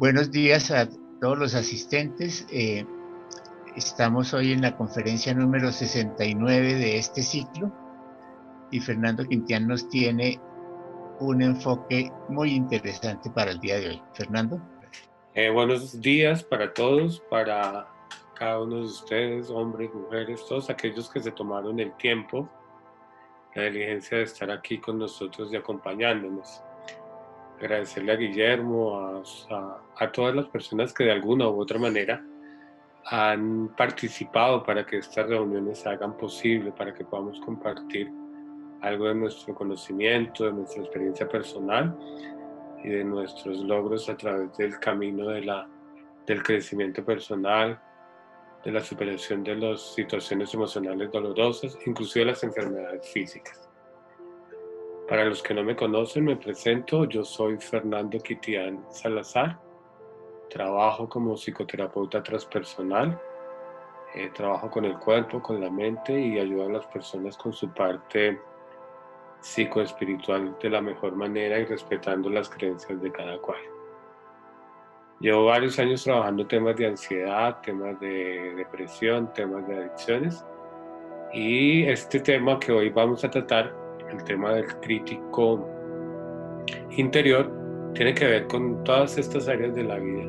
Buenos días a todos los asistentes. Estamos hoy en la conferencia número 69 de este ciclo y Fernando Quintián nos tiene un enfoque muy interesante para el día de hoy. Fernando. Buenos días para todos, para cada uno de ustedes, hombres, mujeres, todos aquellos que se tomaron el tiempo, la diligencia de estar aquí con nosotros y acompañándonos. Agradecerle a Guillermo, a todas las personas que de alguna u otra manera han participado para que estas reuniones se hagan posible, para que podamos compartir algo de nuestro conocimiento, de nuestra experiencia personal y de nuestros logros a través del camino del crecimiento personal, de la superación de las situaciones emocionales dolorosas, inclusive las enfermedades físicas. Para los que no me conocen, me presento. Yo soy Fernando Quintián Salazar. Trabajo como psicoterapeuta transpersonal. Trabajo con el cuerpo, con la mente y ayudo a las personas con su parte psicoespiritual de la mejor manera y respetando las creencias de cada cual. Llevo varios años trabajando temas de ansiedad, temas de depresión, temas de adicciones. Y este tema que hoy vamos a tratar, el tema del crítico interior, tiene que ver con todas estas áreas de la vida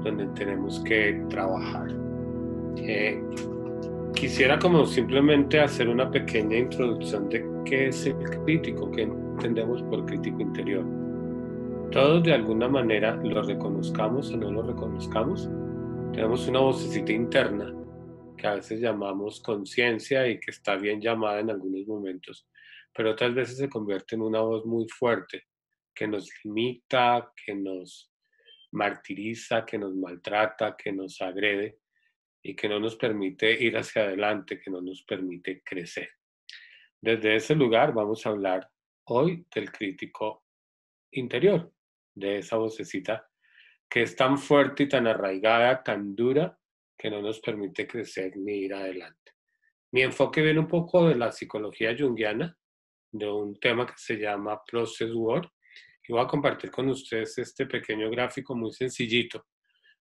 donde tenemos que trabajar. Quisiera como simplemente hacer una pequeña introducción de qué es el crítico, qué entendemos por crítico interior. Todos de alguna manera, lo reconozcamos o no lo reconozcamos, tenemos una vocecita interna que a veces llamamos conciencia y que está bien llamada en algunos momentos, pero otras veces se convierte en una voz muy fuerte que nos limita, que nos martiriza, que nos maltrata, que nos agrede y que no nos permite ir hacia adelante, que no nos permite crecer. Desde ese lugar vamos a hablar hoy del crítico interior, de esa vocecita que es tan fuerte y tan arraigada, tan dura, que no nos permite crecer ni ir adelante. Mi enfoque viene un poco de la psicología junguiana, de un tema que se llama Process Word, y voy a compartir con ustedes este pequeño gráfico muy sencillito,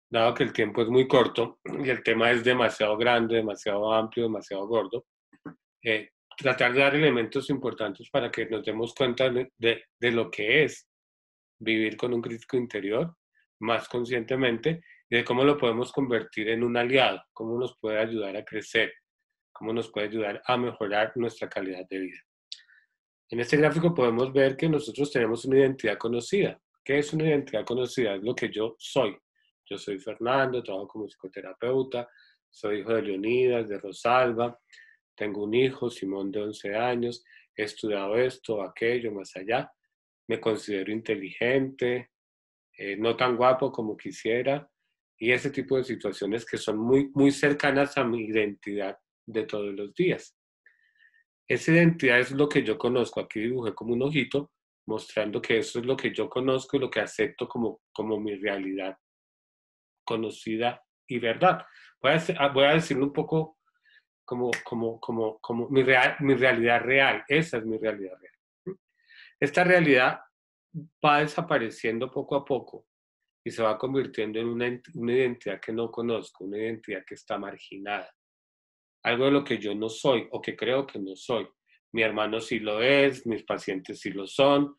dado que el tiempo es muy corto y el tema es demasiado grande, demasiado amplio, demasiado gordo. Tratar de dar elementos importantes para que nos demos cuenta de lo que es vivir con un crítico interior más conscientemente y de cómo lo podemos convertir en un aliado, cómo nos puede ayudar a crecer, cómo nos puede ayudar a mejorar nuestra calidad de vida. En este gráfico podemos ver que nosotros tenemos una identidad conocida. ¿Qué es una identidad conocida? Es lo que yo soy. Yo soy Fernando, trabajo como psicoterapeuta, soy hijo de Leonidas, de Rosalba, tengo un hijo, Simón, de 11 años, he estudiado esto, aquello, más allá. Me considero inteligente, no tan guapo como quisiera, y ese tipo de situaciones que son muy, muy cercanas a mi identidad de todos los días. Esa identidad es lo que yo conozco. Aquí dibujé como un ojito, mostrando que eso es lo que yo conozco y lo que acepto como mi realidad conocida y verdad. Voy a decirlo un poco como mi realidad real. Esa es mi realidad real. Esta realidad va desapareciendo poco a poco y se va convirtiendo en una identidad que no conozco, una identidad que está marginada. Algo de lo que yo no soy o que creo que no soy. Mi hermano sí lo es, mis pacientes sí lo son,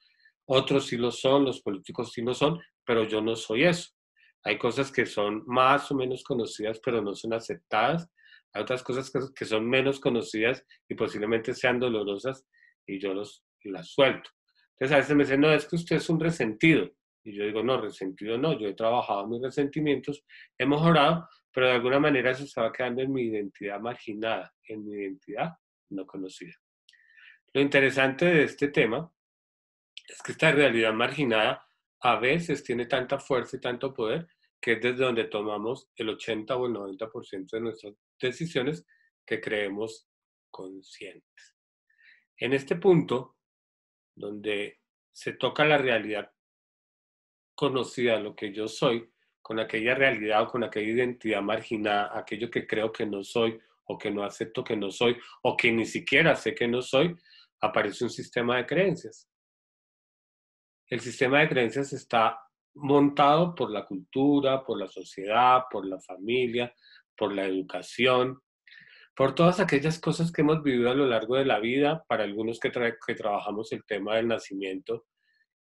otros sí lo son, los políticos sí lo son, pero yo no soy eso. Hay cosas que son más o menos conocidas, pero no son aceptadas. Hay otras cosas que son menos conocidas y posiblemente sean dolorosas y yo las suelto. Entonces a veces me dicen, no, es que usted es un resentido. Y yo digo, no, resentido no, yo he trabajado mis resentimientos, he mejorado, pero de alguna manera eso se va quedando en mi identidad marginada, en mi identidad no conocida. Lo interesante de este tema es que esta realidad marginada a veces tiene tanta fuerza y tanto poder que es desde donde tomamos el 80 o el 90% de nuestras decisiones que creemos conscientes. En este punto, donde se toca la realidad conocida, lo que yo soy, con aquella realidad o con aquella identidad marginada, aquello que creo que no soy o que no acepto que no soy o que ni siquiera sé que no soy, aparece un sistema de creencias. El sistema de creencias está montado por la cultura, por la sociedad, por la familia, por la educación, por todas aquellas cosas que hemos vivido a lo largo de la vida, para algunos que trabajamos el tema del nacimiento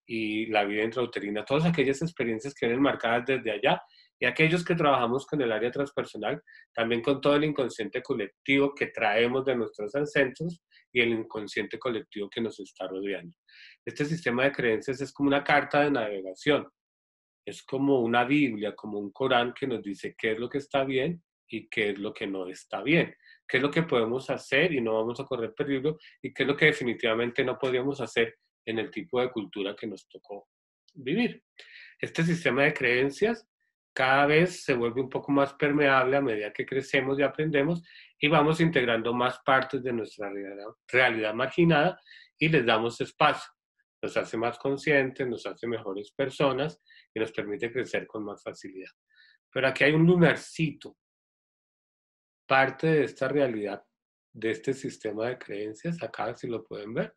y la vida intrauterina, todas aquellas experiencias que vienen marcadas desde allá, y aquellos que trabajamos con el área transpersonal, también con todo el inconsciente colectivo que traemos de nuestros ancestros y el inconsciente colectivo que nos está rodeando. Este sistema de creencias es como una carta de navegación, es como una Biblia, como un Corán que nos dice qué es lo que está bien y qué es lo que no está bien, qué es lo que podemos hacer y no vamos a correr peligro, y qué es lo que definitivamente no podríamos hacer en el tipo de cultura que nos tocó vivir. Este sistema de creencias cada vez se vuelve un poco más permeable a medida que crecemos y aprendemos, y vamos integrando más partes de nuestra realidad marginada y les damos espacio. Nos hace más conscientes, nos hace mejores personas y nos permite crecer con más facilidad. Pero aquí hay un lunarcito. Parte de esta realidad, de este sistema de creencias, acá si lo pueden ver,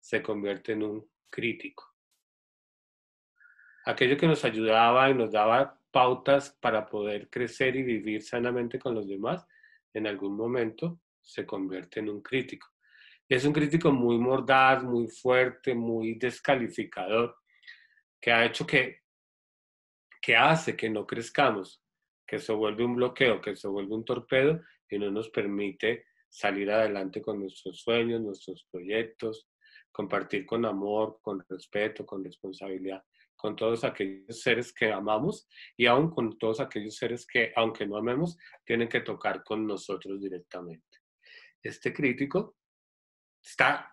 se convierte en un crítico. Aquello que nos ayudaba y nos daba pautas para poder crecer y vivir sanamente con los demás, en algún momento se convierte en un crítico. Es un crítico muy mordaz, muy fuerte, muy descalificador, que ha hecho que hace que no crezcamos, que se vuelve un bloqueo, que se vuelve un torpedo y no nos permite salir adelante con nuestros sueños, nuestros proyectos, compartir con amor, con respeto, con responsabilidad, con todos aquellos seres que amamos, y aún con todos aquellos seres que, aunque no amemos, tienen que tocar con nosotros directamente. Este crítico está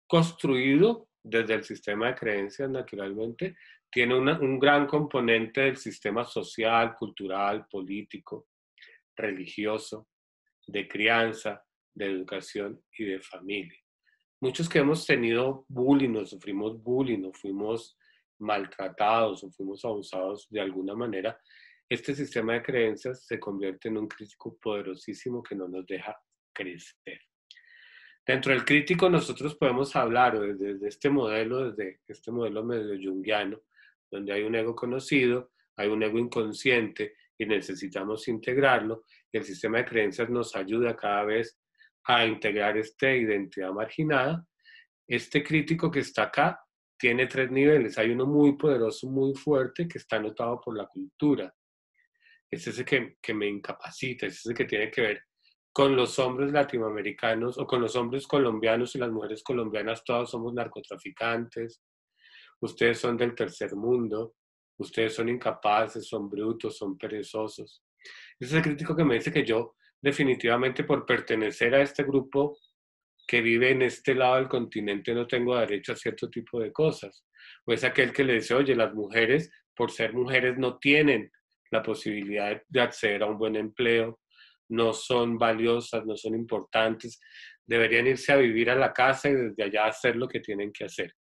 construido desde el sistema de creencias, naturalmente, tiene un gran componente del sistema social, cultural, político, religioso, de crianza, de educación y de familia. Muchos que hemos tenido bullying, o sufrimos bullying, o fuimos maltratados, o fuimos abusados de alguna manera, este sistema de creencias se convierte en un crítico poderosísimo que no nos deja crecer. Dentro del crítico nosotros podemos hablar desde este modelo medio junguiano, donde hay un ego conocido, hay un ego inconsciente y necesitamos integrarlo, y el sistema de creencias nos ayuda cada vez a integrar esta identidad marginada. Este crítico que está acá tiene 3 niveles. Hay uno muy poderoso, muy fuerte, que está anotado por la cultura. Es ese que me incapacita, es ese que tiene que ver con los hombres latinoamericanos, o con los hombres colombianos y las mujeres colombianas. Todos somos narcotraficantes, ustedes son del tercer mundo, ustedes son incapaces, son brutos, son perezosos. Ese es el crítico que me dice que yo definitivamente, por pertenecer a este grupo que vive en este lado del continente, no tengo derecho a cierto tipo de cosas. O es aquel que le dice, oye, las mujeres, por ser mujeres, no tienen la posibilidad de acceder a un buen empleo, no son valiosas, no son importantes, deberían irse a vivir a la casa y desde allá hacer lo que tienen que hacer.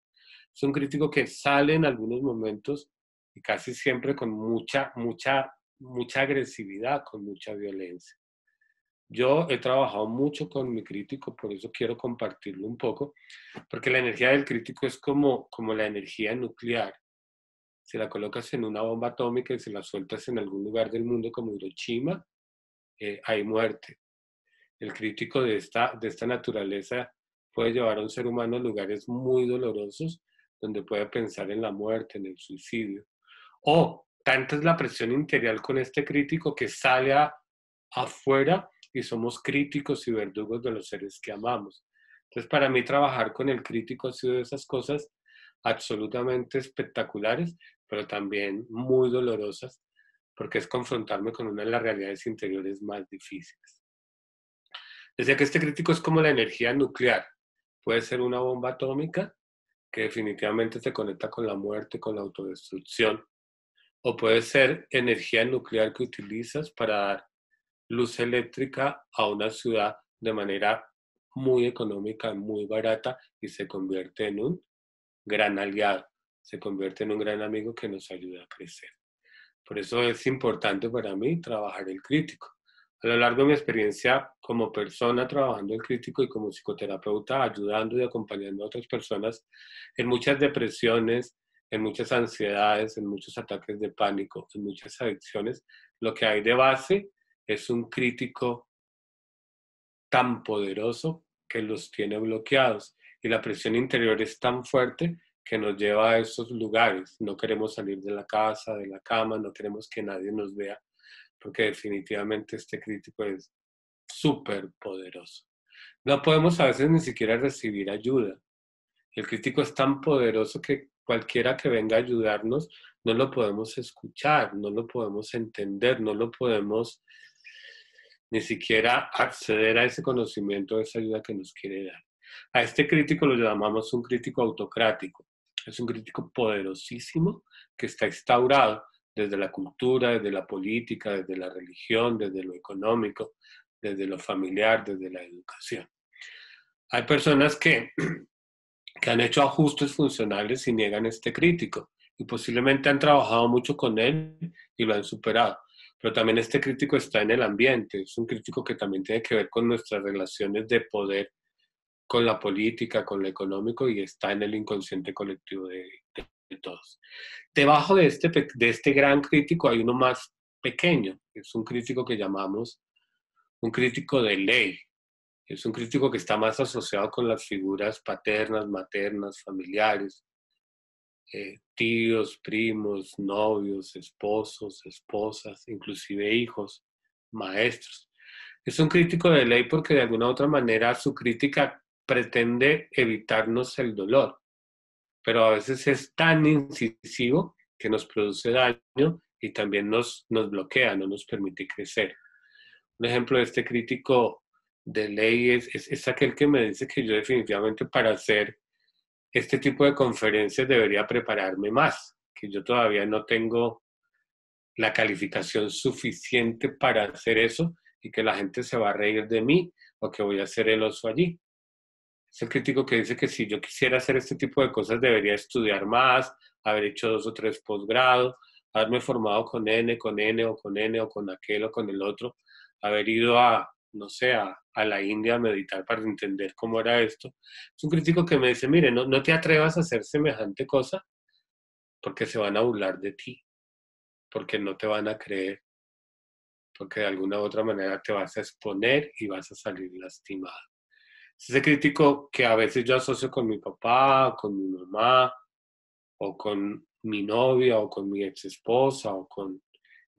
Es un crítico que sale en algunos momentos y casi siempre con mucha agresividad, con mucha violencia. Yo he trabajado mucho con mi crítico, por eso quiero compartirlo un poco, porque la energía del crítico es como la energía nuclear. Si la colocas en una bomba atómica y si la sueltas en algún lugar del mundo como Hiroshima, hay muerte. El crítico de esta naturaleza puede llevar a un ser humano a lugares muy dolorosos, donde puede pensar en la muerte, en el suicidio. O tanta es la presión interior con este crítico que sale afuera, y somos críticos y verdugos de los seres que amamos. Entonces, para mí trabajar con el crítico ha sido de esas cosas absolutamente espectaculares, pero también muy dolorosas, porque es confrontarme con una de las realidades interiores más difíciles. Decía que este crítico es como la energía nuclear. Puede ser una bomba atómica que definitivamente se conecta con la muerte, con la autodestrucción, o puede ser energía nuclear que utilizas para dar luz eléctrica a una ciudad de manera muy económica, muy barata, y se convierte en un gran aliado, se convierte en un gran amigo que nos ayuda a crecer. Por eso es importante para mí trabajar el crítico. A lo largo de mi experiencia como persona trabajando el crítico y como psicoterapeuta, ayudando y acompañando a otras personas en muchas depresiones, en muchas ansiedades, en muchos ataques de pánico, en muchas adicciones, lo que hay de base es un crítico tan poderoso que los tiene bloqueados. Y la presión interior es tan fuerte que nos lleva a esos lugares. No queremos salir de la casa, de la cama, no queremos que nadie nos vea, porque definitivamente este crítico es súper poderoso. No podemos a veces ni siquiera recibir ayuda. El crítico es tan poderoso que cualquiera que venga a ayudarnos no lo podemos escuchar, no lo podemos entender, no lo podemos ni siquiera acceder a ese conocimiento, a esa ayuda que nos quiere dar. A este crítico lo llamamos un crítico autocrático. Es un crítico poderosísimo que está instaurado desde la cultura, desde la política, desde la religión, desde lo económico, desde lo familiar, desde la educación. Hay personas que han hecho ajustes funcionales y niegan este crítico y posiblemente han trabajado mucho con él y lo han superado. Pero también este crítico está en el ambiente, es un crítico que también tiene que ver con nuestras relaciones de poder, con la política, con lo económico y está en el inconsciente colectivo de todos. Debajo de este gran crítico hay uno más pequeño, es un crítico que llamamos un crítico de ley. Es un crítico que está más asociado con las figuras paternas, maternas, familiares, tíos, primos, novios, esposos, esposas, inclusive hijos, maestros. Es un crítico de ley porque de alguna u otra manera su crítica pretende evitarnos el dolor, pero a veces es tan incisivo que nos produce daño y también nos bloquea, no nos permite crecer. Un ejemplo de este crítico de ley es aquel que me dice que yo definitivamente para hacer este tipo de conferencias debería prepararme más, que yo todavía no tengo la calificación suficiente para hacer eso y que la gente se va a reír de mí o que voy a ser el oso allí. Es el crítico que dice que si yo quisiera hacer este tipo de cosas debería estudiar más, haber hecho 2 o 3 posgrados, haberme formado con N, con N o con N o con aquel o con el otro, haber ido a, no sé, a la India a meditar para entender cómo era esto. Es un crítico que me dice, mire, no te atrevas a hacer semejante cosa porque se van a burlar de ti, porque no te van a creer, porque de alguna u otra manera te vas a exponer y vas a salir lastimado. Es ese crítico que a veces yo asocio con mi papá, con mi mamá, o con mi novia, o con mi ex esposa, o con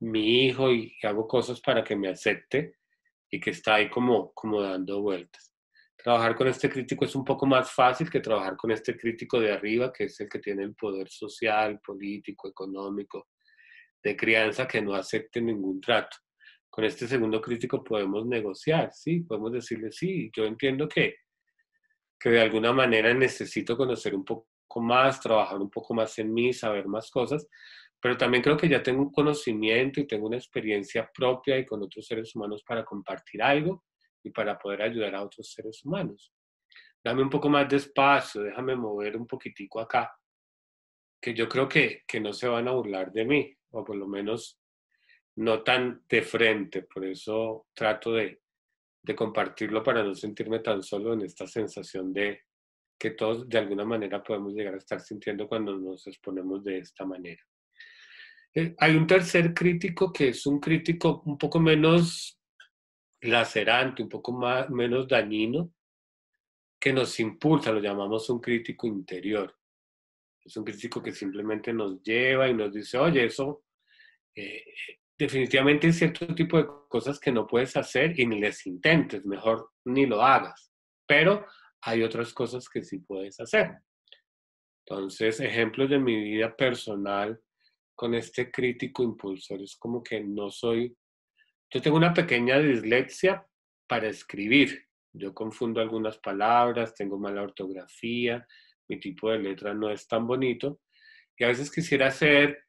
mi hijo, y hago cosas para que me acepte y que está ahí como dando vueltas. Trabajar con este crítico es un poco más fácil que trabajar con este crítico de arriba, que es el que tiene el poder social, político, económico, de crianza, que no acepte ningún trato. Con este segundo crítico podemos negociar, ¿sí? Podemos decirle, sí, yo entiendo que de alguna manera necesito conocer un poco más, trabajar un poco más en mí, saber más cosas, pero también creo que ya tengo un conocimiento y tengo una experiencia propia y con otros seres humanos para compartir algo y para poder ayudar a otros seres humanos. Dame un poco más de espacio, déjame mover un poquitico acá, que yo creo que no se van a burlar de mí, o por lo menos no tan de frente, por eso trato de compartirlo para no sentirme tan solo en esta sensación de que todos de alguna manera podemos llegar a estar sintiendo cuando nos exponemos de esta manera. Hay un tercer crítico que es un crítico un poco menos lacerante, un poco más, menos dañino, que nos impulsa, lo llamamos un crítico interior. Es un crítico que simplemente nos lleva y nos dice, oye, eso eh, definitivamente hay cierto tipo de cosas que no puedes hacer y ni les intentes, mejor ni lo hagas. Pero hay otras cosas que sí puedes hacer. Entonces, ejemplos de mi vida personal con este crítico impulsor es como que no soy, yo tengo una pequeña dislexia para escribir. Yo confundo algunas palabras, tengo mala ortografía, mi tipo de letra no es tan bonito y a veces quisiera hacer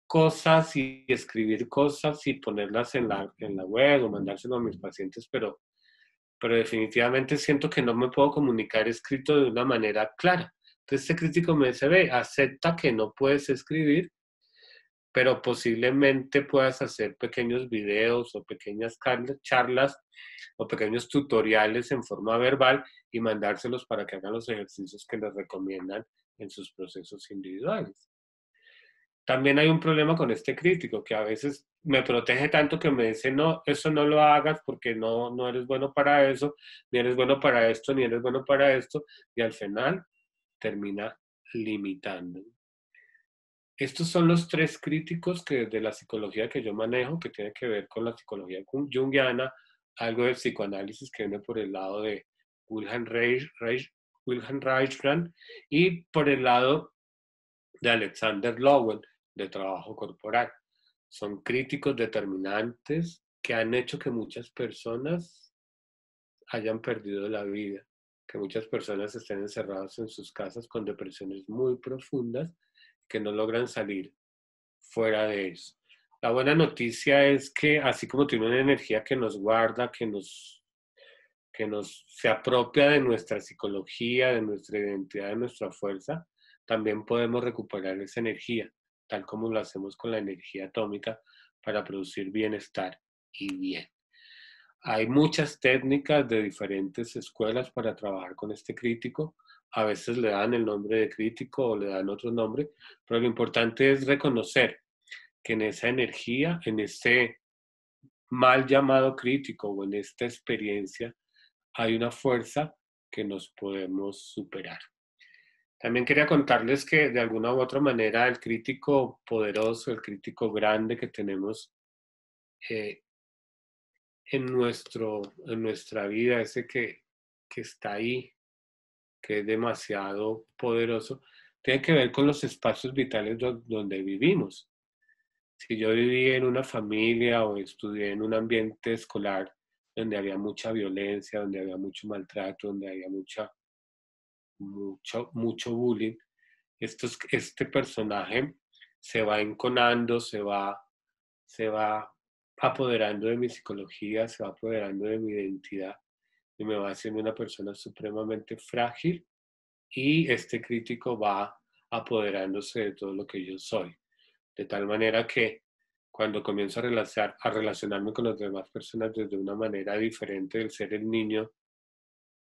cosas y escribir cosas y ponerlas en la web o mandárselo a mis pacientes, pero definitivamente siento que no me puedo comunicar escrito de una manera clara. Entonces este crítico me dice, ve, acepta que no puedes escribir, pero posiblemente puedas hacer pequeños videos o pequeñas charlas o pequeños tutoriales en forma verbal y mandárselos para que hagan los ejercicios que les recomiendan en sus procesos individuales. también hay un problema con este crítico, que a veces me protege tanto que me dice, no, eso no lo hagas porque no eres bueno para eso, ni eres bueno para esto, ni eres bueno para esto, y al final termina limitando. Estos son los tres críticos que de la psicología que yo manejo, que tiene que ver con la psicología junguiana, algo del psicoanálisis que viene por el lado de Wilhelm Reich, y por el lado de Alexander Lowen, de trabajo corporal. Son críticos determinantes que han hecho que muchas personas hayan perdido la vida, que muchas personas estén encerradas en sus casas con depresiones muy profundas que no logran salir fuera de eso. La buena noticia es que así como tiene una energía que nos guarda, que nos se apropia de nuestra psicología, de nuestra identidad, de nuestra fuerza, también podemos recuperar esa energía, tal como lo hacemos con la energía atómica para producir bienestar y bien. Hay muchas técnicas de diferentes escuelas para trabajar con este crítico. A veces le dan el nombre de crítico o le dan otro nombre, pero lo importante es reconocer que en esa energía, en ese mal llamado crítico o en esta experiencia, hay una fuerza que nos podemos superar. También quería contarles que de alguna u otra manera el crítico poderoso, el crítico grande que tenemos eh, en nuestra vida, ese que está ahí, que es demasiado poderoso, tiene que ver con los espacios vitales donde vivimos. Si yo viví en una familia o estudié en un ambiente escolar donde había mucha violencia, donde había mucho maltrato, donde había mucho bullying, este personaje se va enconando, se va apoderando de mi psicología, se va apoderando de mi identidad y me va haciendo una persona supremamente frágil, y este crítico va apoderándose de todo lo que yo soy. De tal manera que cuando comienzo a relacionarme con las demás personas desde una manera diferente del ser el niño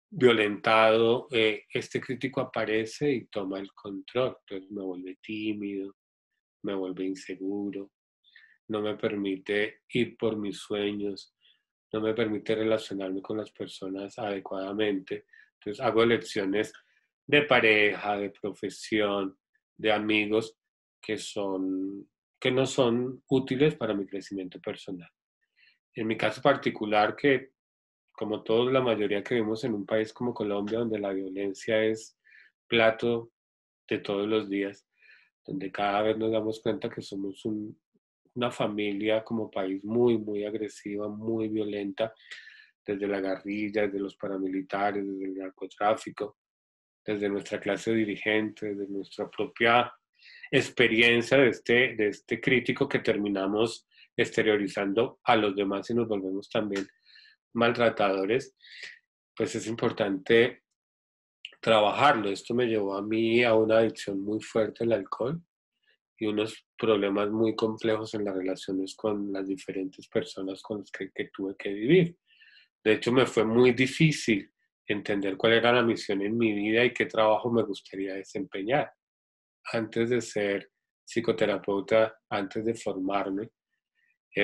violentado, este crítico aparece y toma el control. Entonces me vuelve tímido, me vuelve inseguro, no me permite ir por mis sueños, no me permite relacionarme con las personas adecuadamente. Entonces hago elecciones de pareja, de profesión, de amigos que que no son útiles para mi crecimiento personal. En mi caso particular, que como todos, la mayoría que vivimos en un país como Colombia, donde la violencia es plato de todos los días, donde cada vez nos damos cuenta que somos una familia como país muy, muy agresiva, muy violenta, desde la guerrilla, desde los paramilitares, desde el narcotráfico, desde nuestra clase dirigente, desde nuestra propia experiencia de este crítico que terminamos exteriorizando a los demás y nos volvemos también maltratadores. Pues es importante trabajarlo. Esto me llevó a mí a una adicción muy fuerte al alcohol y unos problemas muy complejos en las relaciones con las diferentes personas con las que tuve que vivir. De hecho, me fue muy difícil entender cuál era la misión en mi vida y qué trabajo me gustaría desempeñar. Antes de ser psicoterapeuta, antes de formarme,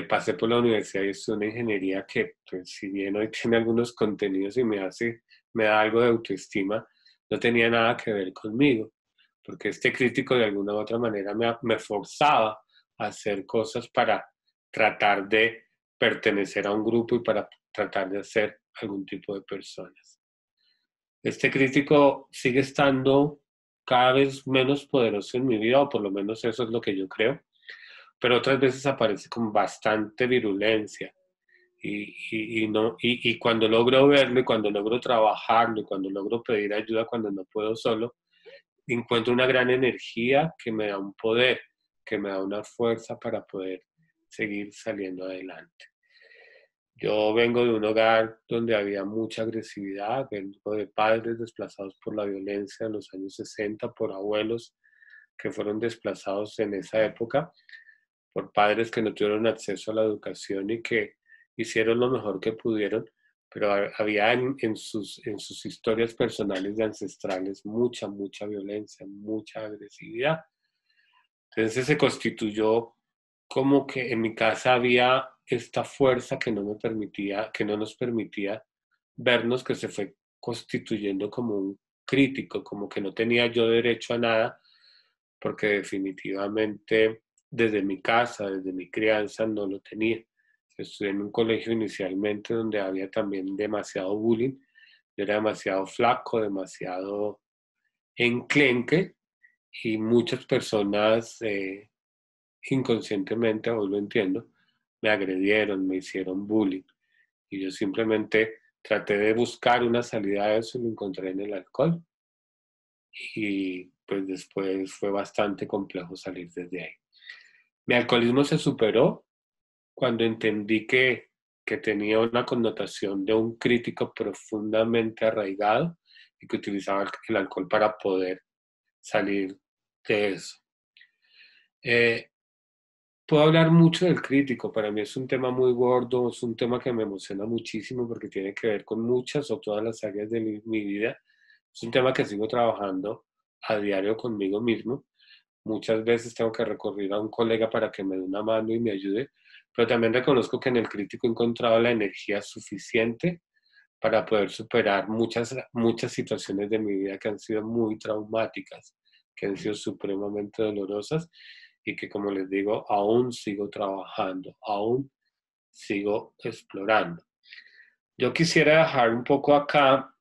pasé por la universidad y estudié una ingeniería que, pues, si bien hoy tiene algunos contenidos y me da algo de autoestima, no tenía nada que ver conmigo, porque este crítico de alguna u otra manera me forzaba a hacer cosas para tratar de pertenecer a un grupo y para tratar de ser algún tipo de personas. Este crítico sigue estando cada vez menos poderoso en mi vida, o por lo menos eso es lo que yo creo, pero otras veces aparece con bastante virulencia. Y cuando logro verlo, y cuando logro trabajarlo, y cuando logro pedir ayuda cuando no puedo solo, encuentro una gran energía que me da un poder, que me da una fuerza para poder seguir saliendo adelante. Yo vengo de un hogar donde había mucha agresividad, vengo de padres desplazados por la violencia en los años 60, por abuelos que fueron desplazados en esa época, por padres que no tuvieron acceso a la educación y que hicieron lo mejor que pudieron, pero había en sus historias personales y ancestrales mucha violencia, mucha agresividad. Entonces se constituyó como que en mi casa había esta fuerza que no me permitía, que no nos permitía vernos, que se fue constituyendo como un crítico, como que no tenía yo derecho a nada, porque definitivamente desde mi casa, desde mi crianza, no lo tenía. Estudié en un colegio inicialmente donde había también demasiado bullying. Yo era demasiado flaco, demasiado enclenque, y muchas personas inconscientemente, hoy lo entiendo, me agredieron, me hicieron bullying. Y yo simplemente traté de buscar una salida a eso y lo encontré en el alcohol. Y pues después fue bastante complejo salir desde ahí. Mi alcoholismo se superó cuando entendí que tenía una connotación de un crítico profundamente arraigado y que utilizaba el alcohol para poder salir de eso. Puedo hablar mucho del crítico, para mí es un tema muy gordo, es un tema que me emociona muchísimo porque tiene que ver con muchas o todas las áreas de mi vida. Es un tema que sigo trabajando a diario conmigo mismo. Muchas veces tengo que recurrir a un colega para que me dé una mano y me ayude, pero también reconozco que en el crítico he encontrado la energía suficiente para poder superar muchas situaciones de mi vida que han sido muy traumáticas, que han sido supremamente dolorosas y que, como les digo, aún sigo trabajando, aún sigo explorando. Yo quisiera dejar un poco acá,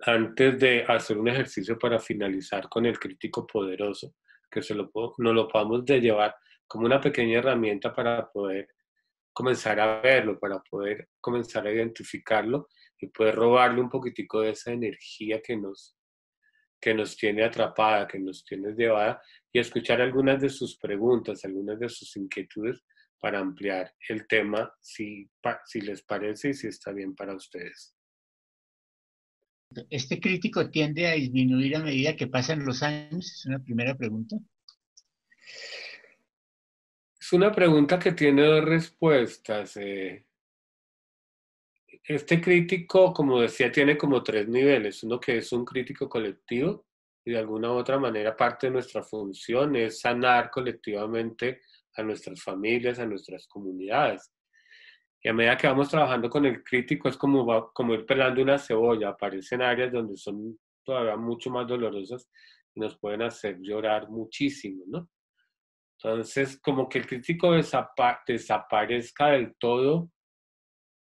antes de hacer un ejercicio para finalizar con el crítico poderoso, que nos lo podamos de llevar como una pequeña herramienta para poder comenzar a verlo, para poder comenzar a identificarlo y poder robarle un poquitico de esa energía que nos tiene atrapada, que nos tiene llevada, y escuchar algunas de sus preguntas, algunas de sus inquietudes para ampliar el tema, si les parece y si está bien para ustedes. ¿Este crítico tiende a disminuir a medida que pasan los años? Es una primera pregunta. Es una pregunta que tiene dos respuestas. Este crítico, como decía, tiene como tres niveles. Uno que es un crítico colectivo y de alguna u otra manera parte de nuestra función es sanar colectivamente a nuestras familias, a nuestras comunidades. Y a medida que vamos trabajando con el crítico es como ir pelando una cebolla. Aparecen áreas donde son todavía mucho más dolorosas y nos pueden hacer llorar muchísimo, ¿no? Entonces, como que el crítico desaparezca del todo,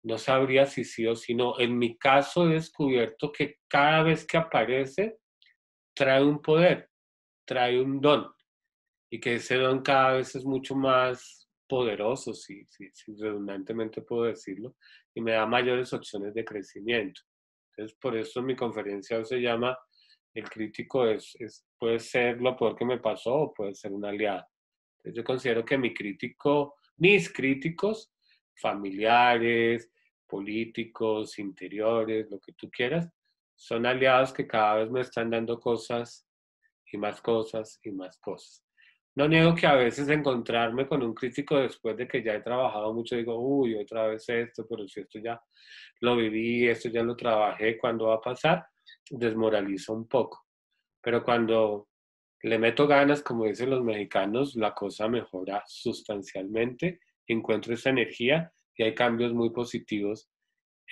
no sabría si sí o si no. En mi caso he descubierto que cada vez que aparece trae un poder, trae un don, y que ese don cada vez es mucho más poderoso, si redundantemente puedo decirlo, y me da mayores opciones de crecimiento. Entonces, por eso mi conferencia hoy se llama El crítico puede ser lo peor que me pasó o puede ser un aliado. Entonces, yo considero que mis críticos, familiares, políticos, interiores, lo que tú quieras, son aliados que cada vez me están dando cosas y más cosas y más cosas. No niego que a veces encontrarme con un crítico después de que ya he trabajado mucho, digo, uy, otra vez esto, pero si esto ya lo viví, esto ya lo trabajé, ¿cuándo va a pasar? Desmoraliza un poco. Pero cuando le meto ganas, como dicen los mexicanos, la cosa mejora sustancialmente, encuentro esa energía y hay cambios muy positivos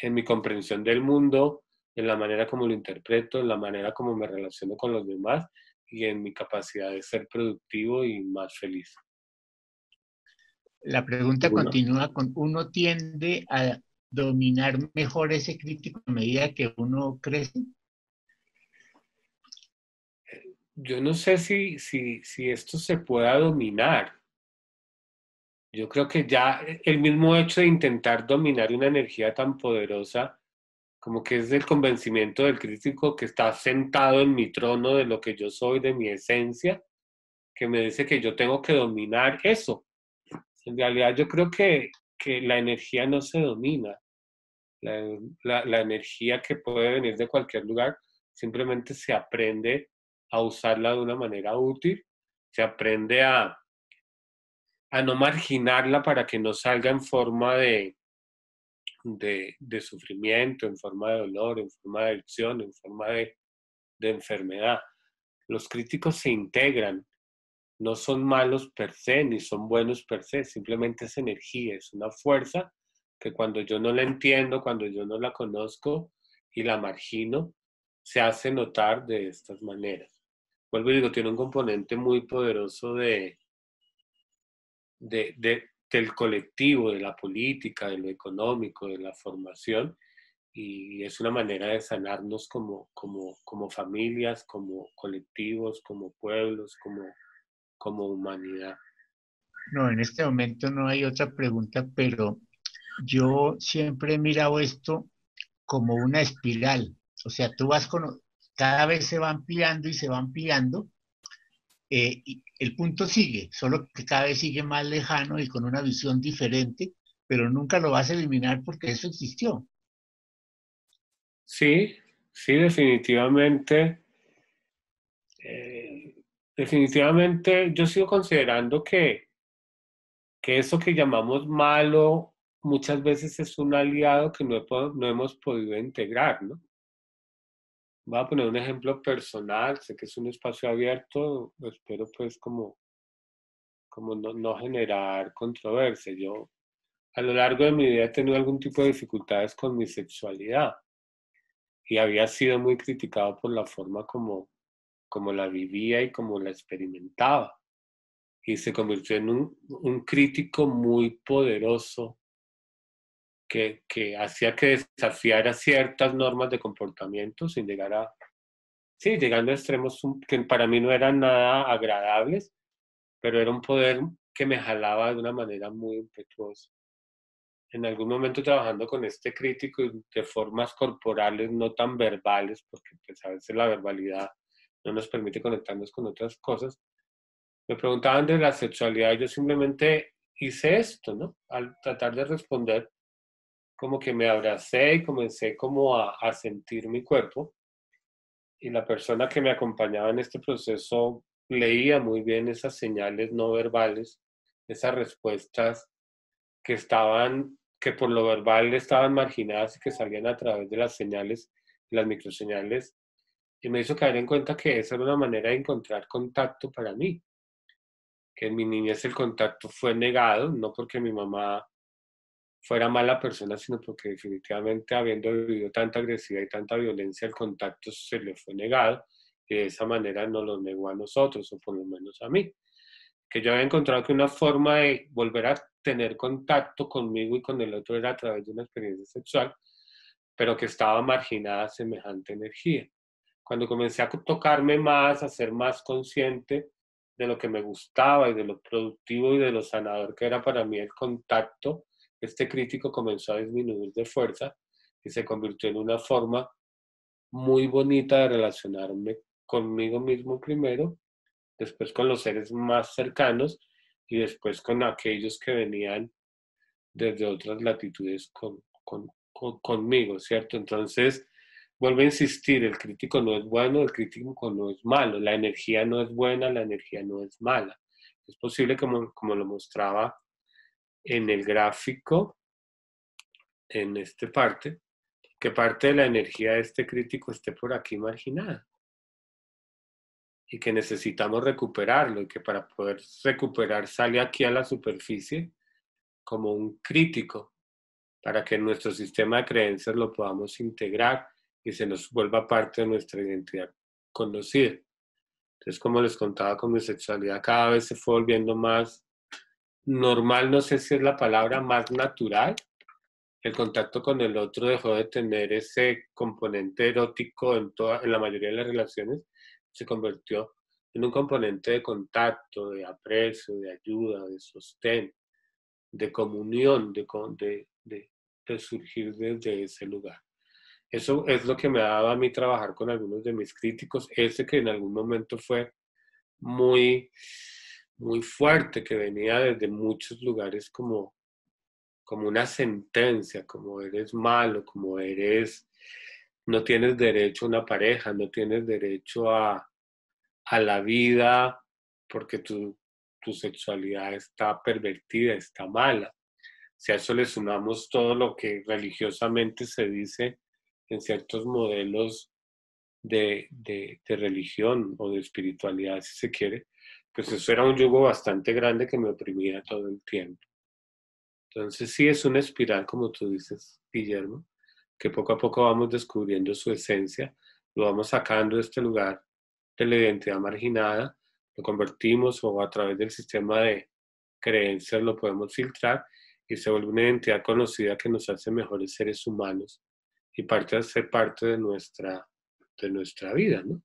en mi comprensión del mundo, en la manera como lo interpreto, en la manera como me relaciono con los demás y en mi capacidad de ser productivo y más feliz. La pregunta ¿Alguna? continúa con, ¿uno tiende a dominar mejor ese crítico a medida que uno crece? Yo no sé si esto se pueda dominar. Yo creo que ya el mismo hecho de intentar dominar una energía tan poderosa, como que es el convencimiento del crítico que está sentado en mi trono de lo que yo soy, de mi esencia, que me dice que yo tengo que dominar eso. En realidad yo creo que la energía no se domina. La energía que puede venir de cualquier lugar simplemente se aprende a usarla de una manera útil, se aprende a no marginarla para que no salga en forma de sufrimiento, en forma de dolor, en forma de adicción, en forma de enfermedad. Los críticos se integran no son malos per se, ni son buenos per se, simplemente es energía, es una fuerza que cuando yo no la entiendo, cuando yo no la conozco y la margino, se hace notar de estas maneras. Vuelvo y digo, tiene un componente muy poderoso del colectivo, de la política, de lo económico, de la formación, y es una manera de sanarnos como familias, como colectivos, como pueblos, como humanidad. No, en este momento no hay otra pregunta, pero yo siempre he mirado esto como una espiral. O sea, cada vez se va ampliando y se va ampliando, y el punto sigue, solo que cada vez sigue más lejano y con una visión diferente, pero nunca lo vas a eliminar porque eso existió. Sí, sí, definitivamente. eh, Definitivamente yo sigo considerando que eso que llamamos malo muchas veces es un aliado que no hemos podido integrar, ¿no? Voy a poner un ejemplo personal, sé que es un espacio abierto, espero pues como no generar controversia. Yo a lo largo de mi vida he tenido algún tipo de dificultades con mi sexualidad y había sido muy criticado por la forma como la vivía y como la experimentaba. Y se convirtió en un crítico muy poderoso que hacía que desafiara ciertas normas de comportamiento sin llegar sí, llegando a extremos que para mí no eran nada agradables, pero era un poder que me jalaba de una manera muy impetuosa. En algún momento trabajando con este crítico y de formas corporales no tan verbales, porque pues a veces la verbalidad no nos permite conectarnos con otras cosas, me preguntaban de la sexualidad y yo simplemente hice esto, ¿no? Al tratar de responder, como que me abracé y comencé como a sentir mi cuerpo y la persona que me acompañaba en este proceso leía muy bien esas señales no verbales, esas respuestas que por lo verbal estaban marginadas y que salían a través de las señales, las microseñales, y me hizo caer en cuenta que esa era una manera de encontrar contacto para mí, que en mi niñez el contacto fue negado, no porque mi mamá fuera mala persona, sino porque definitivamente habiendo vivido tanta agresividad y tanta violencia, el contacto se le fue negado y de esa manera nos lo negó a nosotros, o por lo menos a mí. Que yo había encontrado que una forma de volver a tener contacto conmigo y con el otro era a través de una experiencia sexual, pero que estaba marginada semejante energía. Cuando comencé a tocarme más, a ser más consciente de lo que me gustaba y de lo productivo y de lo sanador que era para mí el contacto, este crítico comenzó a disminuir de fuerza y se convirtió en una forma muy bonita de relacionarme conmigo mismo primero, después con los seres más cercanos y después con aquellos que venían desde otras latitudes conmigo, ¿cierto? Entonces, vuelvo a insistir, el crítico no es bueno, el crítico no es malo, la energía no es buena, la energía no es mala. Es posible, como lo mostraba en el gráfico, en esta parte, que parte de la energía de este crítico esté por aquí marginada y que necesitamos recuperarlo y que para poder recuperar sale aquí a la superficie como un crítico para que en nuestro sistema de creencias lo podamos integrar y se nos vuelva parte de nuestra identidad conocida. Entonces, como les contaba con mi sexualidad, cada vez se fue volviendo más normal, no sé si es la palabra, más natural. El contacto con el otro dejó de tener ese componente erótico en la mayoría de las relaciones, se convirtió en un componente de contacto, de aprecio, de ayuda, de sostén, de comunión, de surgir desde ese lugar. Eso es lo que me ha dado a mí trabajar con algunos de mis críticos, ese que en algún momento fue muy, muy fuerte, que venía desde muchos lugares como una sentencia, como eres malo, como no tienes derecho a una pareja, no tienes derecho a la vida porque tu sexualidad está pervertida, está mala. Si a eso le sumamos todo lo que religiosamente se dice en ciertos modelos de religión o de espiritualidad, si se quiere, pues eso era un yugo bastante grande que me oprimía todo el tiempo. Entonces sí es una espiral, como tú dices, Guillermo, que poco a poco vamos descubriendo su esencia, lo vamos sacando de este lugar de la identidad marginada, lo convertimos o a través del sistema de creencias lo podemos filtrar y se vuelve una identidad conocida que nos hace mejores seres humanos y parte de ser parte de nuestra vida, ¿no?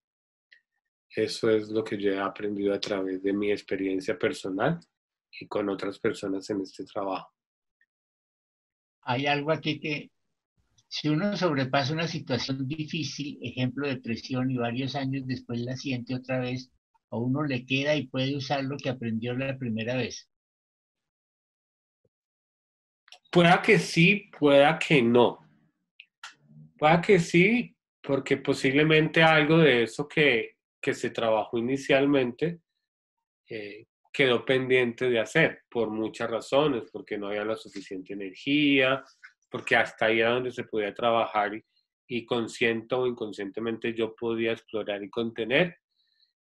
Eso es lo que yo he aprendido a través de mi experiencia personal y con otras personas en este trabajo. Hay algo aquí que si uno sobrepasa una situación difícil, ejemplo depresión, y varios años después la siente otra vez, a uno le queda y puede usar lo que aprendió la primera vez. Pueda que sí, pueda que no. Pueda que sí, porque posiblemente algo de eso que se trabajó inicialmente quedó pendiente de hacer por muchas razones, porque no había la suficiente energía, porque hasta ahí era donde se podía trabajar y consciente o inconscientemente yo podía explorar y contener.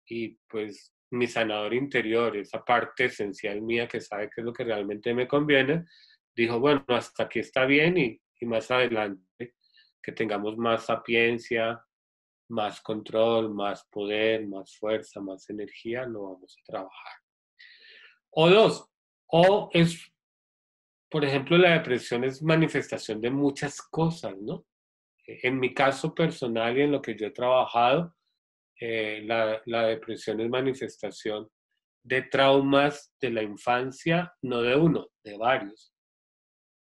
Y pues mi sanador interior, esa parte esencial mía que sabe qué es lo que realmente me conviene, dijo, bueno, hasta aquí está bien y más adelante que tengamos más sapiencia, más control, más poder, más fuerza, más energía, lo vamos a trabajar. O dos, o es, por ejemplo, la depresión es manifestación de muchas cosas, ¿no? En mi caso personal y en lo que yo he trabajado, la depresión es manifestación de traumas de la infancia, no de uno, de varios,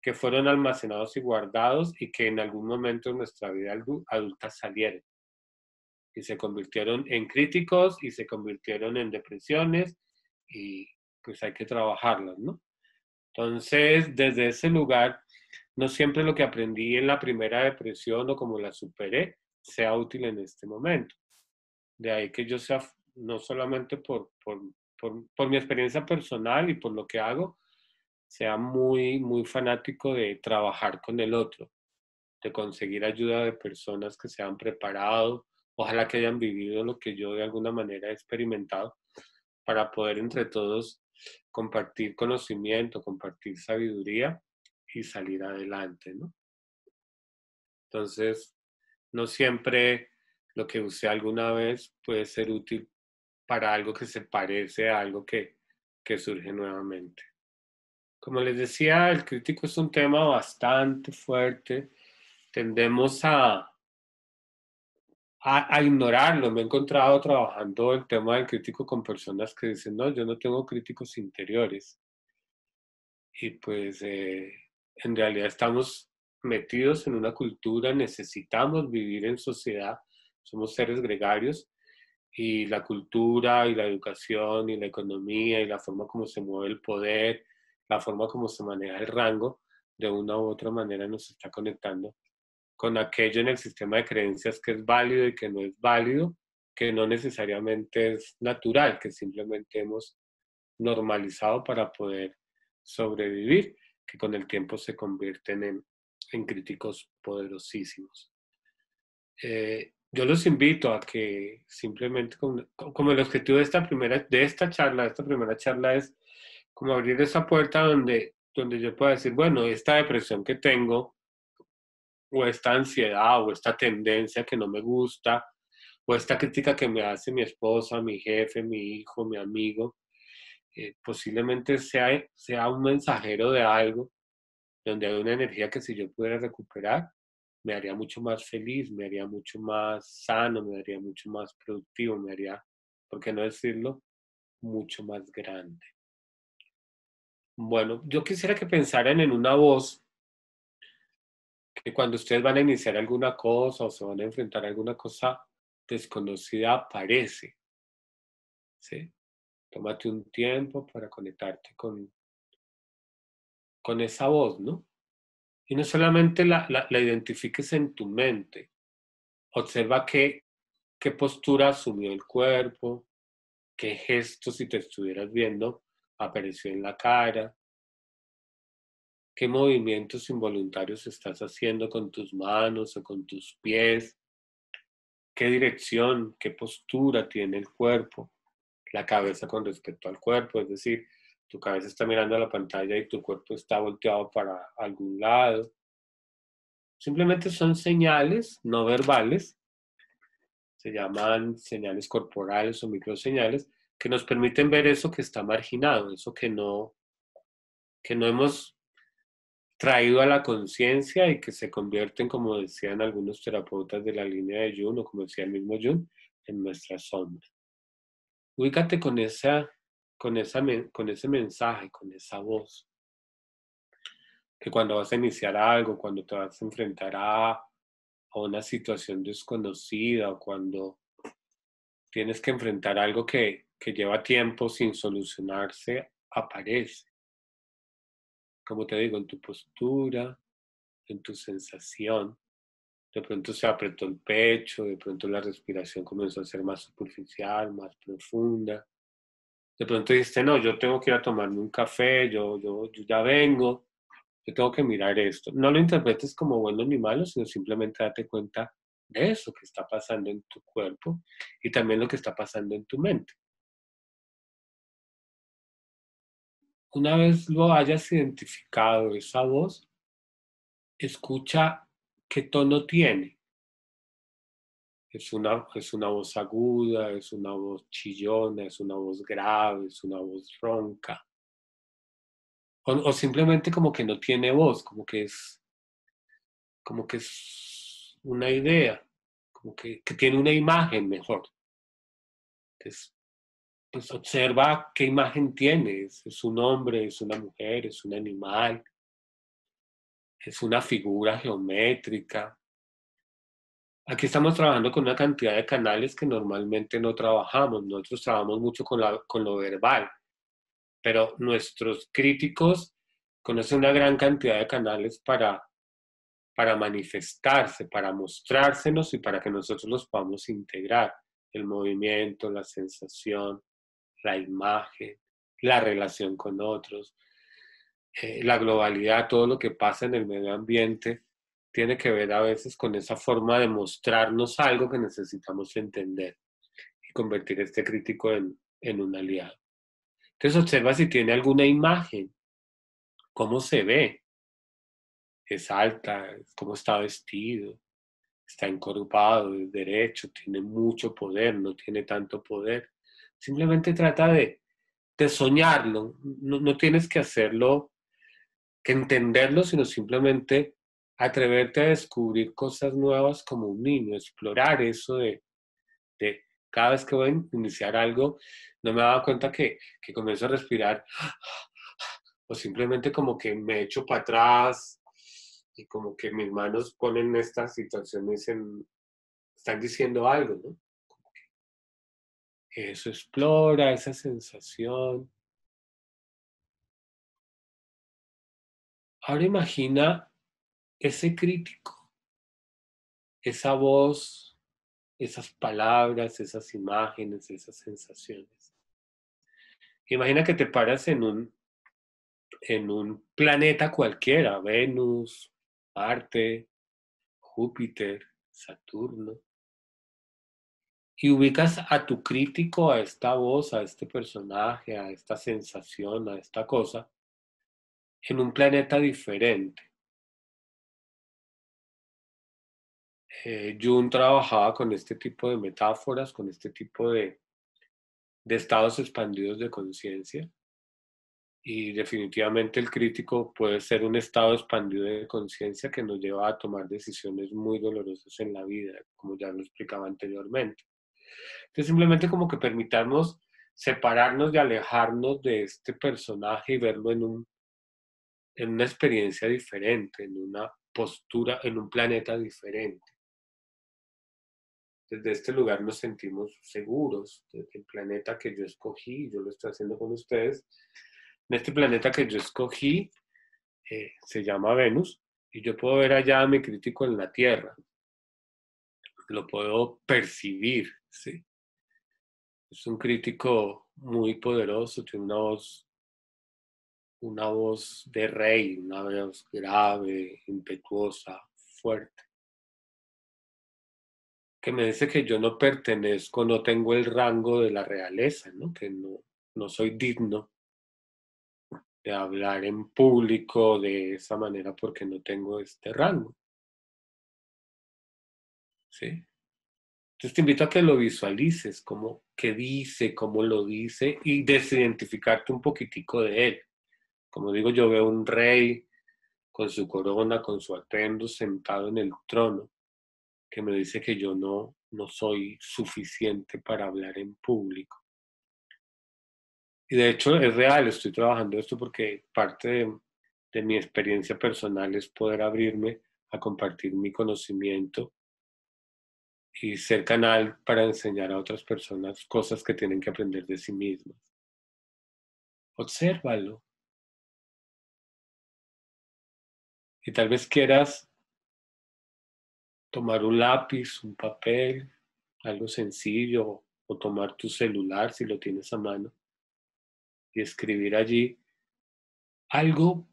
que fueron almacenados y guardados y que en algún momento de nuestra vida adulta salieron y se convirtieron en críticos y se convirtieron en depresiones y pues hay que trabajarlas, ¿no? Entonces, desde ese lugar, no siempre lo que aprendí en la primera depresión o como la superé sea útil en este momento. De ahí que yo sea, no solamente por mi experiencia personal y por lo que hago, sea muy, muy fanático de trabajar con el otro, de conseguir ayuda de personas que se han preparado, ojalá que hayan vivido lo que yo de alguna manera he experimentado, para poder entre todos compartir conocimiento, compartir sabiduría y salir adelante, ¿no? Entonces, no siempre lo que usé alguna vez puede ser útil para algo que se parece a algo que surge nuevamente. Como les decía, el crítico es un tema bastante fuerte. Tendemos a ignorarlo. Me he encontrado trabajando el tema del crítico con personas que dicen, no, yo no tengo críticos interiores. Y pues en realidad estamos metidos en una cultura, necesitamos vivir en sociedad, somos seres gregarios y la cultura y la educación y la economía y la forma como se mueve el poder, la forma como se maneja el rango, de una u otra manera nos está conectando con aquello en el sistema de creencias que es válido y que no es válido, que no necesariamente es natural, que simplemente hemos normalizado para poder sobrevivir, que con el tiempo se convierten en críticos poderosísimos. Yo los invito a que simplemente, como el objetivo de esta primera charla es como abrir esa puerta donde yo pueda decir, bueno, esta depresión que tengo, o esta ansiedad, o esta tendencia que no me gusta, o esta crítica que me hace mi esposa, mi jefe, mi hijo, mi amigo, posiblemente sea un mensajero de algo, donde hay una energía que si yo pudiera recuperar, me haría mucho más feliz, me haría mucho más sano, me haría mucho más productivo, me haría, ¿por qué no decirlo?, mucho más grande. Bueno, yo quisiera que pensaran en una voz que cuando ustedes van a iniciar alguna cosa o se van a enfrentar a alguna cosa desconocida aparece, ¿sí? Tómate un tiempo para conectarte con esa voz, ¿no? Y no solamente la identifiques en tu mente, observa qué postura asumió el cuerpo, qué gesto, si te estuvieras viendo, apareció en la cara, qué movimientos involuntarios estás haciendo con tus manos o con tus pies, qué dirección, qué postura tiene el cuerpo. la cabeza con respecto al cuerpo, es decir, tu cabeza está mirando a la pantalla y tu cuerpo está volteado para algún lado. Simplemente son señales no verbales, se llaman señales corporales o microseñales, que nos permiten ver eso que está marginado, eso que no hemos traído a la conciencia y que se convierten, como decían algunos terapeutas de la línea de Jung, o como decía el mismo Jung, en nuestra sombra. Ubícate con ese mensaje, con esa voz, que cuando vas a iniciar algo, cuando te vas a enfrentar a una situación desconocida o cuando tienes que enfrentar algo que lleva tiempo sin solucionarse, aparece. Como te digo, en tu postura, en tu sensación. De pronto se apretó el pecho, de pronto la respiración comenzó a ser más superficial, más profunda. De pronto dijiste, no, yo tengo que ir a tomarme un café, yo ya vengo, yo tengo que mirar esto. No lo interpretes como bueno ni malo, sino simplemente date cuenta de eso que está pasando en tu cuerpo y también lo que está pasando en tu mente. Una vez lo hayas identificado, esa voz, escucha qué tono tiene. Es una voz aguda, es una voz chillona, es una voz grave, es una voz ronca. O simplemente como que no tiene voz, como que es una idea, como que tiene una imagen mejor. Entonces, pues observa qué imagen tiene. Es un hombre, es una mujer, es un animal, es una figura geométrica. Aquí estamos trabajando con una cantidad de canales que normalmente no trabajamos. Nosotros trabajamos mucho con lo verbal, pero nuestros críticos conocen una gran cantidad de canales para manifestarse, para mostrársenos y para que nosotros los podamos integrar. El movimiento, la sensación, la imagen, la relación con otros, la globalidad, todo lo que pasa en el medio ambiente, tiene que ver a veces con esa forma de mostrarnos algo que necesitamos entender y convertir este crítico en un aliado. Entonces observa si tiene alguna imagen, cómo se ve, es alta, cómo está vestido, está encorvado, es derecho, tiene mucho poder, no tiene tanto poder. Simplemente trata de soñarlo, no tienes que hacerlo, que entenderlo, sino simplemente atreverte a descubrir cosas nuevas como un niño, explorar eso de cada vez que voy a iniciar algo, no me daba cuenta que comienzo a respirar o simplemente como que me echo para atrás y como que mis manos ponen esta situación y dicen, están diciendo algo, ¿no? Eso explora esa sensación. Ahora imagina ese crítico, esa voz, esas palabras, esas imágenes, esas sensaciones. Imagina que te paras en un planeta cualquiera, Venus, Marte, Júpiter, Saturno, y ubicas a tu crítico, a esta voz, a este personaje, a esta sensación, a esta cosa, en un planeta diferente. Jung trabajaba con este tipo de metáforas, con este tipo de estados expandidos de conciencia. Y definitivamente el crítico puede ser un estado expandido de conciencia que nos lleva a tomar decisiones muy dolorosas en la vida, como ya lo explicaba anteriormente. Entonces simplemente como que permitamos separarnos y alejarnos de este personaje y verlo en una experiencia diferente, en una postura, en un planeta diferente. Desde este lugar nos sentimos seguros, desde el planeta que yo escogí, yo lo estoy haciendo con ustedes. En este planeta que yo escogí, se llama Venus, y yo puedo ver allá a mi crítico en la Tierra, lo puedo percibir, ¿sí? Es un crítico muy poderoso, tiene una voz de rey, una voz grave, impetuosa, fuerte. que me dice que yo no pertenezco, no tengo el rango de la realeza, ¿no? Que no soy digno de hablar en público de esa manera porque no tengo este rango, ¿sí? Entonces te invito a que lo visualices, como qué dice, cómo lo dice y desidentificarte un poquitico de él. Como digo, yo veo un rey con su corona, con su atuendo, sentado en el trono, que me dice que yo no soy suficiente para hablar en público. Y de hecho es real, estoy trabajando esto porque parte de mi experiencia personal es poder abrirme a compartir mi conocimiento y ser canal para enseñar a otras personas cosas que tienen que aprender de sí mismas. Obsérvalo. Y tal vez quieras tomar un lápiz, un papel, algo sencillo, o tomar tu celular si lo tienes a mano y escribir allí algo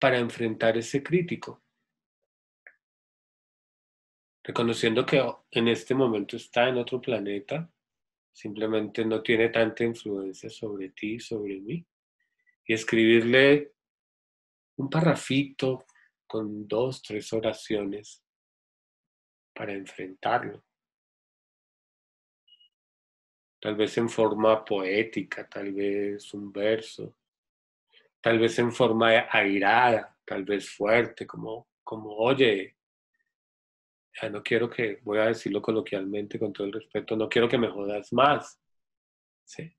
para enfrentar ese crítico, reconociendo que en este momento está en otro planeta, simplemente no tiene tanta influencia sobre ti, sobre mí, y escribirle un parrafito con 2, 3 oraciones para enfrentarlo. Tal vez en forma poética, tal vez un verso, tal vez en forma airada, tal vez fuerte, como oye, ya no quiero que, voy a decirlo coloquialmente con todo el respeto, no quiero que me jodas más. ¿Sí?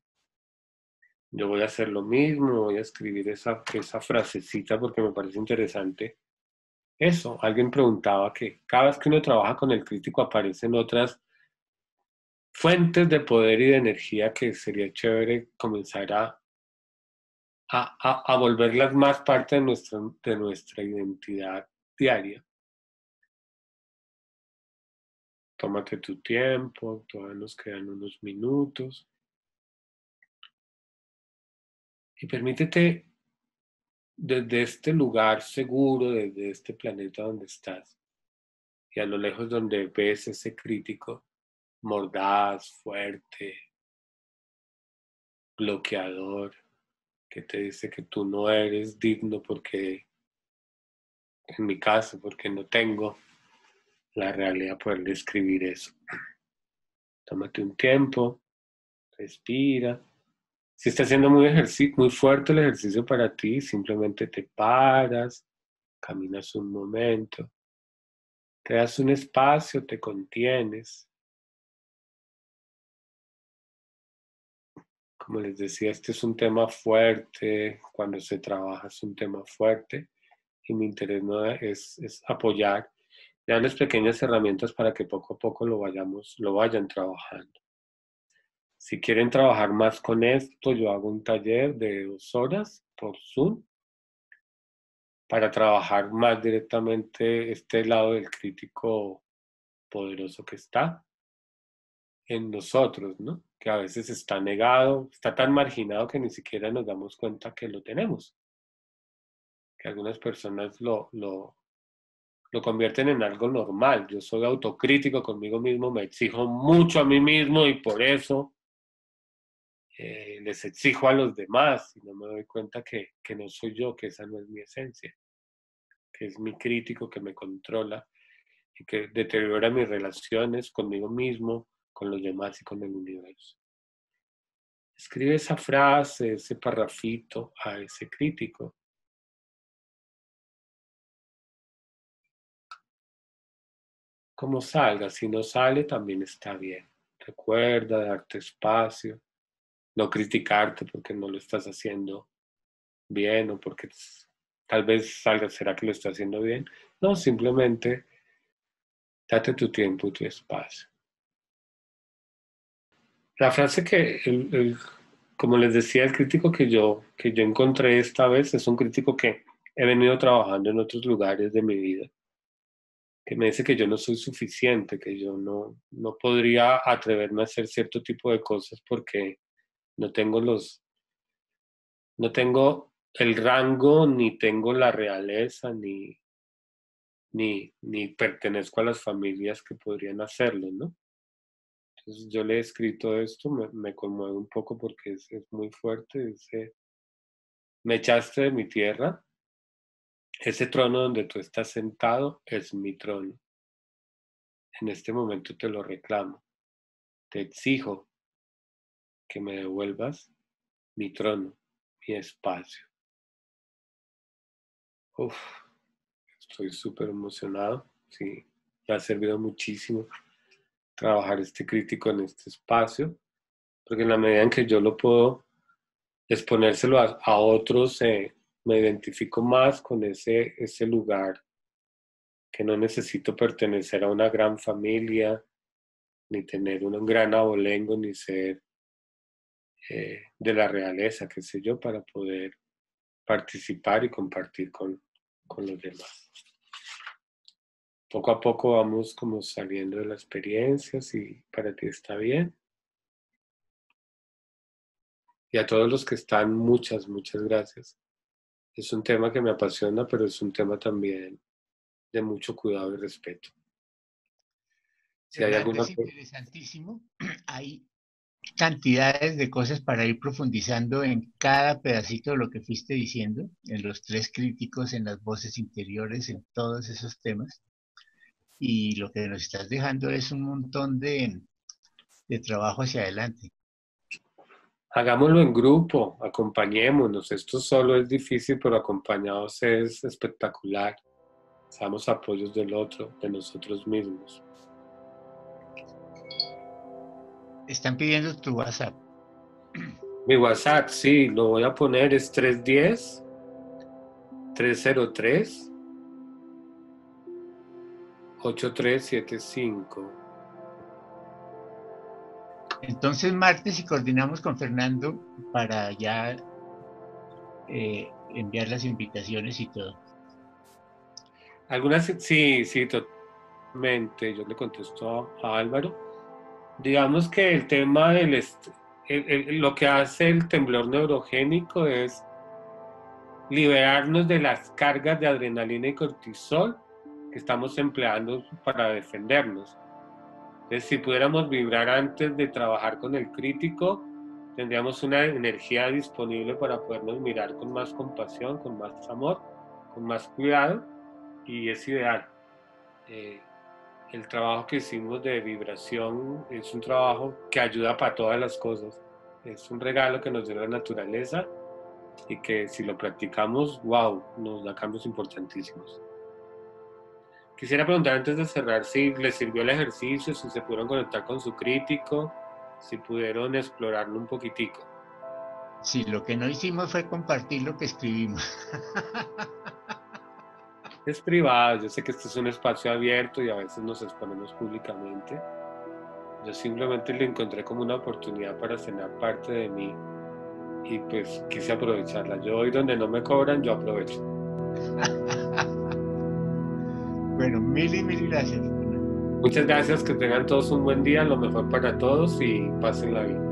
Yo voy a hacer lo mismo, voy a escribir esa frasecita porque me parece interesante. Eso, alguien preguntaba que cada vez que uno trabaja con el crítico aparecen otras fuentes de poder y de energía que sería chévere comenzar a volverlas más parte de nuestra identidad diaria. Tómate tu tiempo, todavía nos quedan unos minutos y permítete desde este lugar seguro, desde este planeta donde estás y a lo lejos donde ves ese crítico mordaz, fuerte, bloqueador, que te dice que tú no eres digno porque, en mi caso, porque no tengo la realidad poder describir eso. Tómate un tiempo, respira. Si está haciendo muy fuerte el ejercicio para ti, simplemente te paras, caminas un momento, te das un espacio, te contienes. Como les decía, este es un tema fuerte, cuando se trabaja es un tema fuerte y mi interés no es apoyar, darles pequeñas herramientas para que poco a poco lo vayan trabajando. Si quieren trabajar más con esto, yo hago un taller de 2 horas por Zoom para trabajar más directamente este lado del crítico poderoso que está en nosotros, ¿no? Que a veces está negado, está tan marginado que ni siquiera nos damos cuenta que lo tenemos. Que algunas personas lo convierten en algo normal. Yo soy autocrítico conmigo mismo, me exijo mucho a mí mismo y por eso les exijo a los demás y no me doy cuenta que no soy yo, que esa no es mi esencia, que es mi crítico que me controla y que deteriora mis relaciones conmigo mismo, con los demás y con el universo. Escribe esa frase, ese parrafito a ese crítico. Como salga, si no sale también está bien. Recuerda darte espacio, no criticarte porque no lo estás haciendo bien o porque tal vez salga, ¿será que lo está haciendo bien? No, simplemente date tu tiempo y tu espacio. La frase como les decía, el crítico que yo encontré esta vez es un crítico que he venido trabajando en otros lugares de mi vida, que me dice que yo no soy suficiente, que yo no podría atreverme a hacer cierto tipo de cosas porque no tengo no tengo el rango, ni tengo la realeza, ni ni pertenezco a las familias que podrían hacerlo, ¿no? Entonces yo le he escrito esto, me conmueve un poco porque es muy fuerte. Dice, me echaste de mi tierra, ese trono donde tú estás sentado es mi trono. En este momento te lo reclamo, te exijo que me devuelvas mi trono, mi espacio. Uf, estoy súper emocionado, sí, me ha servido muchísimo trabajar este crítico en este espacio, porque en la medida en que yo lo puedo exponérselo a otros, me identifico más con ese lugar, que no necesito pertenecer a una gran familia, ni tener un gran abolengo, ni ser de la realeza, qué sé yo, para poder participar y compartir con los demás. Poco a poco vamos como saliendo de la experiencia, si para ti está bien. Y a todos los que están, muchas, muchas gracias. Es un tema que me apasiona, pero es un tema también de mucho cuidado y respeto. Si hay Fernando, alguna... es interesantísimo. Hay cantidades de cosas para ir profundizando en cada pedacito de lo que fuiste diciendo, en los tres críticos, en las voces interiores, en todos esos temas. Y lo que nos estás dejando es un montón de trabajo hacia adelante. Hagámoslo en grupo, acompañémonos. Esto solo es difícil, pero acompañados es espectacular. Seamos apoyos del otro, de nosotros mismos. Están pidiendo tu WhatsApp. Mi WhatsApp, sí, lo voy a poner, es 310-303-8375. Entonces, martes y coordinamos con Fernando para ya enviar las invitaciones y todo. Algunas, sí, sí, totalmente. Yo le contesto a Álvaro. Digamos que el tema lo que hace el temblor neurogénico es liberarnos de las cargas de adrenalina y cortisol que estamos empleando para defendernos. Entonces, si pudiéramos vibrar antes de trabajar con el crítico, tendríamos una energía disponible para podernos mirar con más compasión, con más amor, con más cuidado, y es ideal. El trabajo que hicimos de vibración es un trabajo que ayuda para todas las cosas. Es un regalo que nos dio la naturaleza y que si lo practicamos, wow, nos da cambios importantísimos. Quisiera preguntar antes de cerrar si les sirvió el ejercicio, si se pudieron conectar con su crítico, si pudieron explorarlo un poquitico. Sí, lo que no hicimos fue compartir lo que escribimos. Es privado, yo sé que este es un espacio abierto y a veces nos exponemos públicamente. Yo simplemente lo encontré como una oportunidad para cenar parte de mí y pues quise aprovecharla. Yo hoy donde no me cobran, yo aprovecho. Bueno, mil gracias. Muchas gracias, que tengan todos un buen día, lo mejor para todos y pásenla bien.